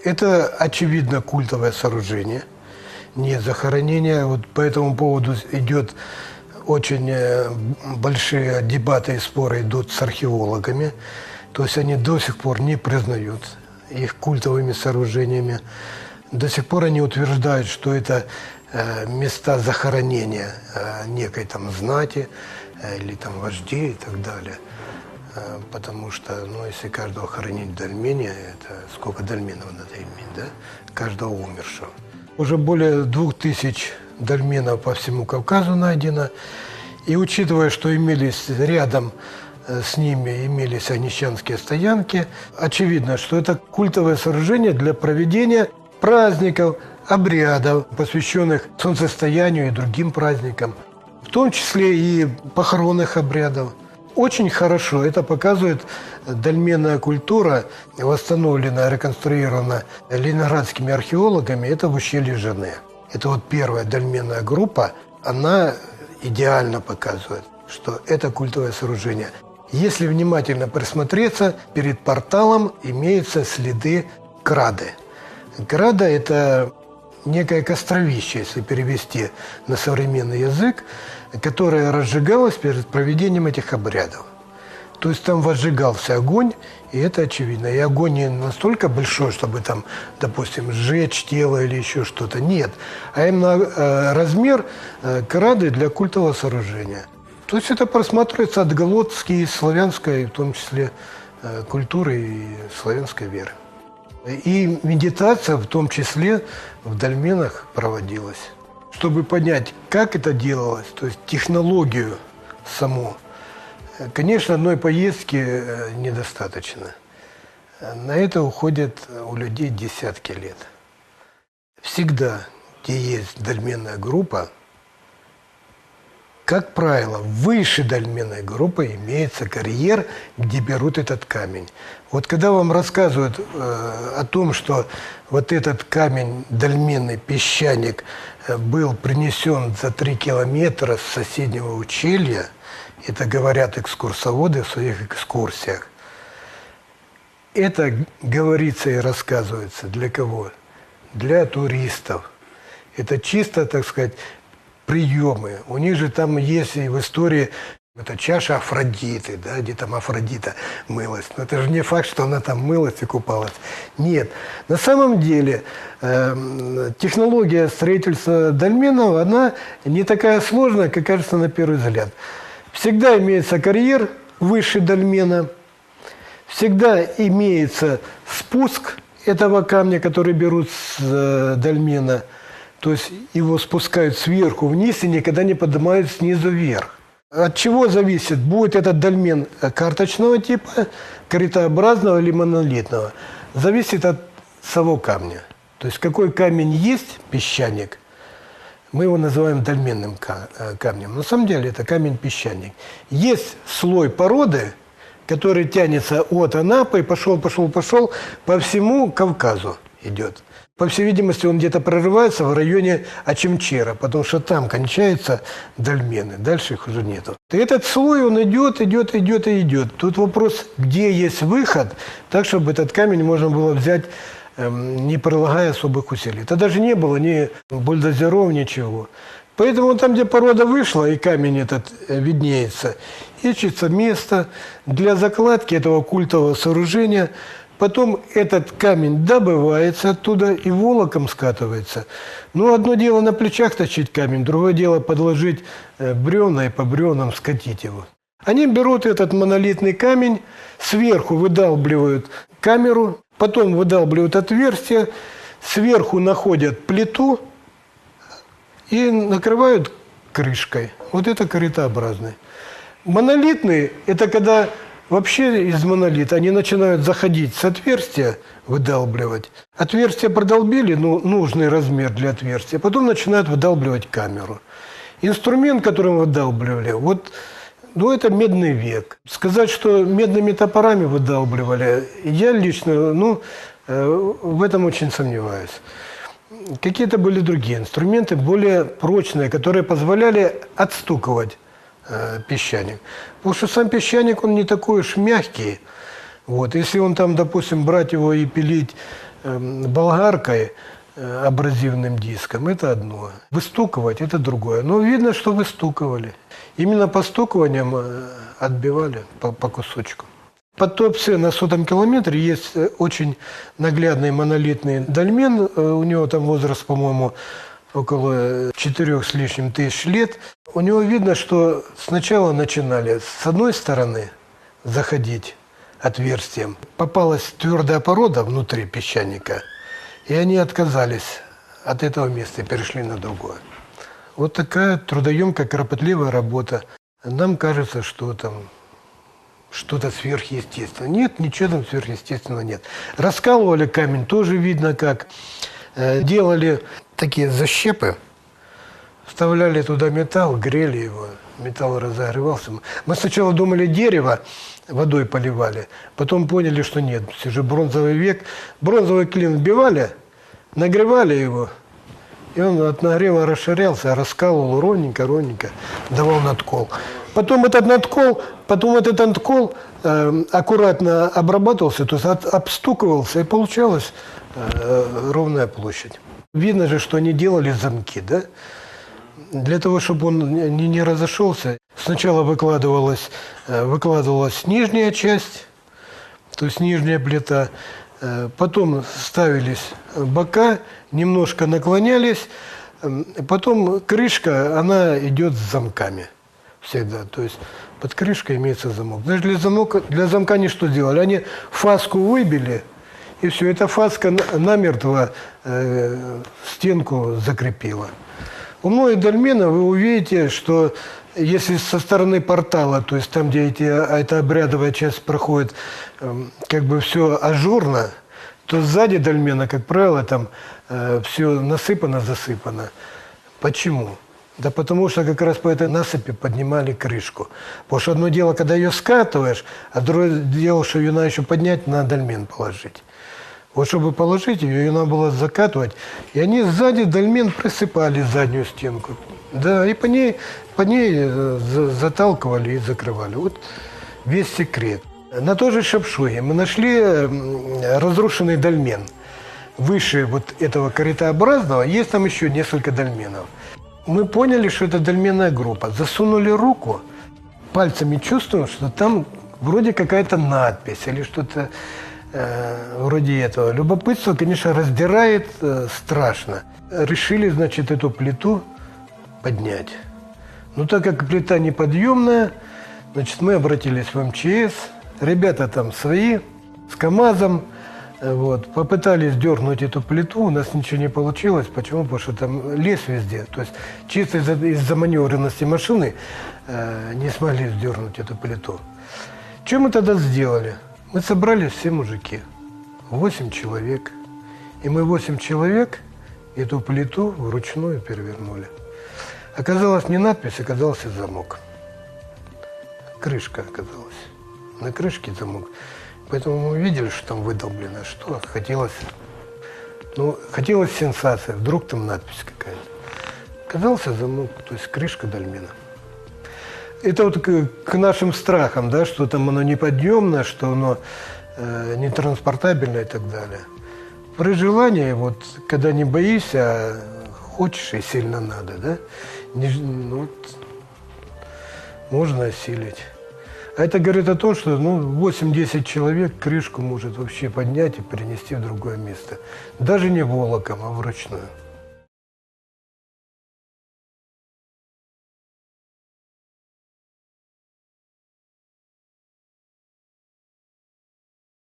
Это, очевидно, культовое сооружение. Нет захоронения. Вот по этому поводу идет очень большие дебаты и споры идут с археологами. То есть они до сих пор не признают их культовыми сооружениями. До сих пор они утверждают, что это места захоронения некой там знати или там вождей и так далее. Потому что, ну, если каждого хоронить в дольмене, это сколько дольменов надо иметь, да? Каждого умершего. Уже более 2000 дольменов по всему Кавказу найдено. И учитывая, что имелись рядом с ними имелись онищанские стоянки, очевидно, что это культовое сооружение для проведения праздников, обрядов, посвященных солнцестоянию и другим праздникам, в том числе и похоронных обрядов. Очень хорошо это показывает дольменная культура, восстановлена, реконструирована ленинградскими археологами, это в ущелье Жены. Это вот первая дольменная группа, она идеально показывает, что это культовое сооружение. Если внимательно присмотреться, перед порталом имеются следы крады. Крада – это некое костровище, если перевести на современный язык, которое разжигалось перед проведением этих обрядов. То есть там возжигался огонь, и это очевидно. И огонь не настолько большой, чтобы там, допустим, сжечь тело или еще что-то. Нет. А именно размер крады для культового сооружения. То есть это просматривается отголоски и славянской, в том числе, культуры и славянской веры. И медитация, в том числе, в дольменах проводилась. Чтобы понять, как это делалось, то есть технологию саму, конечно, одной поездки недостаточно. На это уходят у людей десятки лет. Всегда, где есть дольменная группа, как правило, выше дольменной группы имеется карьер, где берут этот камень. Вот когда вам рассказывают о том, что вот этот камень, дольменный песчаник, был принесен за 3 километра с соседнего ущелья, это говорят экскурсоводы в своих экскурсиях, это говорится и рассказывается для кого? Для туристов. Это чисто, так сказать, приемы. У них же там есть и в истории это чаша Афродиты, да, где там Афродита мылась. Но это же не факт, что она там мылась и купалась. Нет. На самом деле технология строительства дольменов, она не такая сложная, как кажется на первый взгляд. Всегда имеется карьер выше дольмена, всегда имеется спуск этого камня, который берут с дольмена. То есть его спускают сверху вниз и никогда не поднимают снизу вверх. От чего зависит, будет этот дольмен карточного типа, корытообразного или монолитного? Зависит от самого камня. То есть какой камень есть, песчаник, мы его называем дольменным камнем. На самом деле это камень-песчаник. Есть слой породы, который тянется от Анапы, пошел по всему Кавказу идет. По всей видимости, он где-то прорывается в районе Очимчера, потому что там кончаются дольмены, дальше их уже нету. И этот слой, он идет. Тут вопрос, где есть выход, так, чтобы этот камень можно было взять, не прилагая особых усилий. Это даже не было ни бульдозеров, ничего. Поэтому там, где порода вышла, и камень этот виднеется, ищется место для закладки этого культового сооружения. Потом этот камень добывается оттуда и волоком скатывается. Ну, одно дело на плечах точить камень, другое дело подложить бревна и по бревнам скатить его. Они берут этот монолитный камень, сверху выдалбливают камеру, потом выдалбливают отверстие, сверху находят плиту и накрывают крышкой. Вот это корытообразный. Монолитный – это когда вообще из монолита они начинают заходить с отверстия, выдалбливать. Отверстие продолбили, ну, нужный размер для отверстия, потом начинают выдалбливать камеру. Инструмент, которым выдалбливали, вот, ну, это медный век. Сказать, что медными топорами выдалбливали, я лично, ну, в этом очень сомневаюсь. Какие-то были другие инструменты, более прочные, которые позволяли отстукивать песчаник. Потому что сам песчаник, он не такой уж мягкий. Вот. Если он там, допустим, брать его и пилить болгаркой, абразивным диском – это одно. Выстукивать – это другое. Но видно, что выстуковали. Именно по стукиваниям отбивали по кусочку. Под Туапсе на 100-м километре есть очень наглядный монолитный дольмен. У него там возраст, по-моему, около 4 с лишним тысяч лет. У него видно, что сначала начинали с одной стороны заходить отверстием. Попалась твердая порода внутри песчаника, и они отказались от этого места и перешли на другое. Вот такая трудоемкая, кропотливая работа. Нам кажется, что там что-то сверхъестественное. Нет, ничего там сверхъестественного нет. Раскалывали камень, тоже видно как. Делали такие защепы, вставляли туда металл, грели его, металл разогревался. Мы сначала думали, дерево водой поливали, потом поняли, что нет, все же бронзовый век. Бронзовый клин вбивали, нагревали его, и он от нагрева расширялся, раскалывал ровненько, давал надкол. Потом этот надкол аккуратно обрабатывался, то есть обстукивался, и получалась ровная площадь. Видно же, что они делали замки, да? Для того, чтобы он не разошелся, сначала выкладывалась нижняя часть, то есть нижняя плита, потом ставились бока, немножко наклонялись, потом крышка, она идет с замками всегда, то есть под крышкой имеется замок. Даже для замка они что делали? Они фаску выбили, и все, эта фаска намертво стенку закрепила. У многих дольменов вы увидите, что если со стороны портала, то есть там, где эта обрядовая часть проходит, как бы все ажурно, то сзади дольмена, как правило, там все насыпано-засыпано. Почему? Да потому что как раз по этой насыпи поднимали крышку. Потому что одно дело, когда ее скатываешь, а другое дело, что ее надо еще поднять, на дольмен положить. Вот чтобы положить ее надо было закатывать. И они сзади дольмен присыпали заднюю стенку. Да, и по ней заталкивали и закрывали. Вот весь секрет. На той же Шапшуге мы нашли разрушенный дольмен. Выше вот этого корытообразного есть там еще несколько дольменов. Мы поняли, что это дольменная группа. Засунули руку, пальцами чувствуем, что там вроде какая-то надпись или что-то вроде этого. Любопытство, конечно, раздирает страшно. Решили, значит, эту плиту поднять. Но так как плита неподъемная, значит, мы обратились в МЧС. Ребята там свои, с КАМАЗом. Вот, попытались дернуть эту плиту, у нас ничего не получилось. Почему? Потому что там лес везде. То есть чисто из-за маневренности машины не смогли сдернуть эту плиту. Что мы тогда сделали? Мы собрали все мужики, 8 человек. И мы 8 человек эту плиту вручную перевернули. Оказалось не надпись, оказался замок. Крышка оказалась. На крышке замок. Поэтому мы видели, что там выдолблено, что хотелось сенсация, вдруг там надпись какая-то. Оказался замок, то есть крышка дольмена. Это вот к нашим страхам, да, что там оно неподъемное, что оно нетранспортабельное и так далее. При желании, вот, когда не боишься, а хочешь и сильно надо, да, можно осилить. А это говорит о том, что 8-10 человек крышку может вообще поднять и перенести в другое место. Даже не волоком, а вручную.